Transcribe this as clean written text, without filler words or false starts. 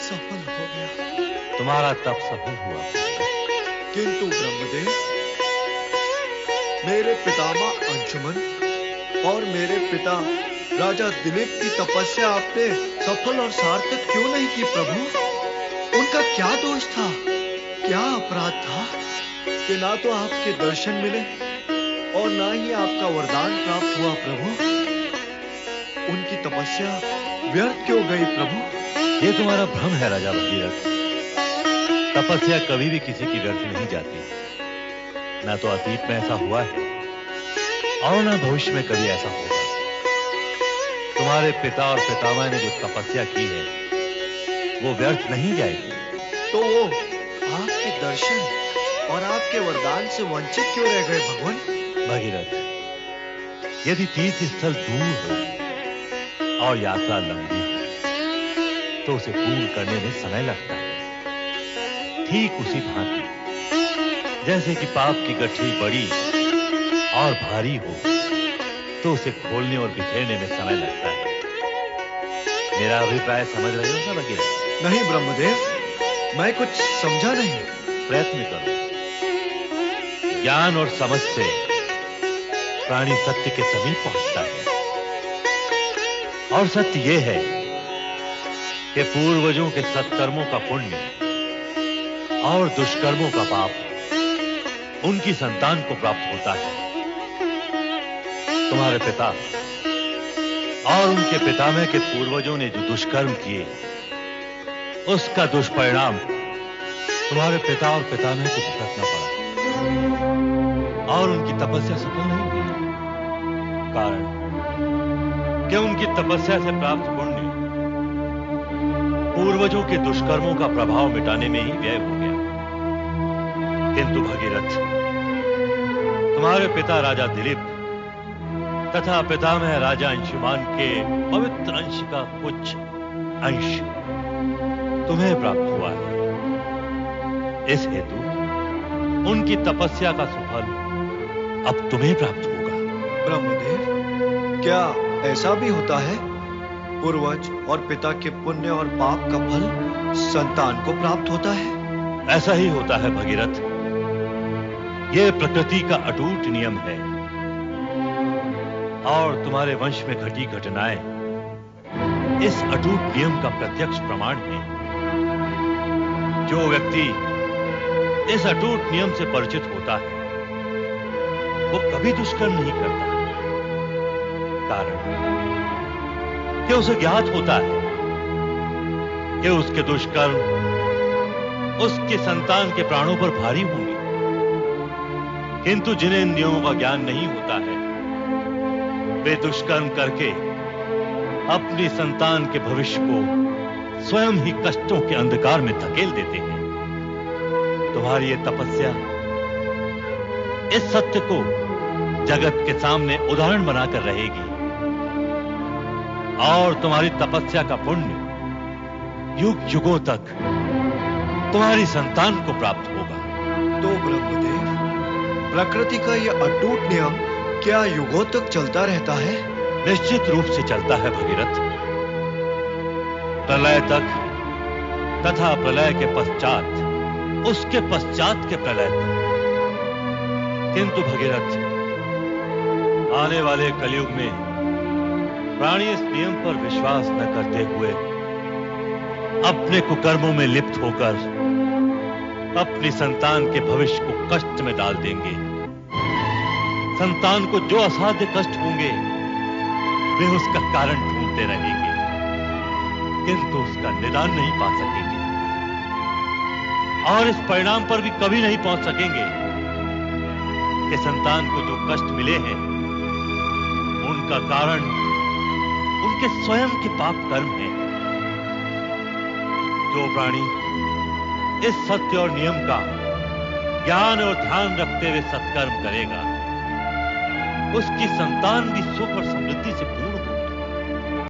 सफल हो गया। तुम्हारा तप सफल हुआ, किंतु ब्रह्मदेव, मेरे पितामह अंशुमन और मेरे पिता राजा दिलीप की तपस्या आपने सफल और सार्थक क्यों नहीं की प्रभु? उनका क्या दोष था, क्या अपराध था कि ना तो आपके दर्शन मिले और ना ही आपका वरदान प्राप्त हुआ प्रभु? उनकी तपस्या व्यर्थ क्यों गई प्रभु? ये तुम्हारा भ्रम है राजा भगीरथ। तपस्या कभी भी किसी की व्यर्थ नहीं जाती। ना तो अतीत में ऐसा हुआ है और ना भविष्य में कभी ऐसा होगा। तुम्हारे पिता और पितामह ने जो तपस्या की है वो व्यर्थ नहीं जाएगी। तो वो आपके दर्शन और आपके वरदान से वंचित क्यों रह गए भगवान? भगीरथ, यदि तीर्थ स्थल दूर हो और यात्रा लंबी हो तो उसे पूर्ण करने में समय लगता है। ठीक उसी भांति जैसे कि पाप की गठरी बड़ी और भारी हो तो उसे खोलने और बिखेरने में समय लगता है। मेरा अभिप्राय समझ रहे हो ना भगीरथ? नहीं ब्रह्मदेव, मैं कुछ समझा नहीं। प्रयत्न करो। ज्ञान और समझ से प्राणी सत्य के समीप पहुंचता है और सत्य यह है कि पूर्वजों के सत्कर्मों का पुण्य और दुष्कर्मों का पाप उनकी संतान को प्राप्त होता है। तुम्हारे पिता और उनके पितामह के पूर्वजों ने जो दुष्कर्म किए उसका दुष्परिणाम तुम्हारे पिता और पितामह को भुगतना पड़ा और उनकी तपस्या सफल नहीं हुई। कारण कि उनकी तपस्या से प्राप्त पुण्य पूर्वजों के दुष्कर्मों का प्रभाव मिटाने में ही व्यय हो गया। किंतु भगीरथ, तुम्हारे पिता राजा दिलीप तथा पितामह राजा अंशुमान के पवित्र अंश का कुछ अंश तुम्हें प्राप्त हुआ है। इस हेतु उनकी तपस्या का सुफल अब तुम्हें प्राप्त होगा। ब्रह्मदेव, क्या ऐसा भी होता है? पूर्वज और पिता के पुण्य और पाप का फल संतान को प्राप्त होता है? ऐसा ही होता है भगीरथ। यह प्रकृति का अटूट नियम है और तुम्हारे वंश में घटी घटनाएं इस अटूट नियम का प्रत्यक्ष प्रमाण है। जो व्यक्ति इस अटूट नियम से परिचित होता है वो कभी दुष्कर्म नहीं करता। कारण कि उसे ज्ञात होता है कि उसके दुष्कर्म उसके संतान के प्राणों पर भारी होंगे। किंतु जिन्हें इन नियमों का ज्ञान नहीं होता है वे दुष्कर्म करके अपनी संतान के भविष्य को स्वयं ही कष्टों के अंधकार में धकेल देते हैं। तुम्हारी ये तपस्या इस सत्य को जगत के सामने उदाहरण बनाकर रहेगी और तुम्हारी तपस्या का पुण्य युग युगों तक तुम्हारी संतान को प्राप्त होगा। तो ब्रह्मदेव, प्रकृति का यह अटूट नियम क्या युगों तक चलता रहता है? निश्चित रूप से चलता है भगीरथ। प्रलय तक तथा प्रलय के पश्चात, उसके पश्चात के प्रलय तक। किंतु भगीरथ, आने वाले कलयुग में प्राणी इस नियम पर विश्वास न करते हुए अपने कुकर्मों में लिप्त होकर अपनी संतान के भविष्य को कष्ट में डाल देंगे। संतान को जो असाध्य कष्ट होंगे वे उसका कारण ढूंढते रहेंगे किंतु उसका निदान नहीं पा सकेंगे और इस परिणाम पर भी कभी नहीं पहुंच सकेंगे कि संतान को जो कष्ट मिले हैं उनका कारण उनके स्वयं के पाप कर्म हैं। जो प्राणी इस सत्य और नियम का ज्ञान और ध्यान रखते हुए सत्कर्म करेगा उसकी संतान भी सुख और समृद्धि से पूर्ण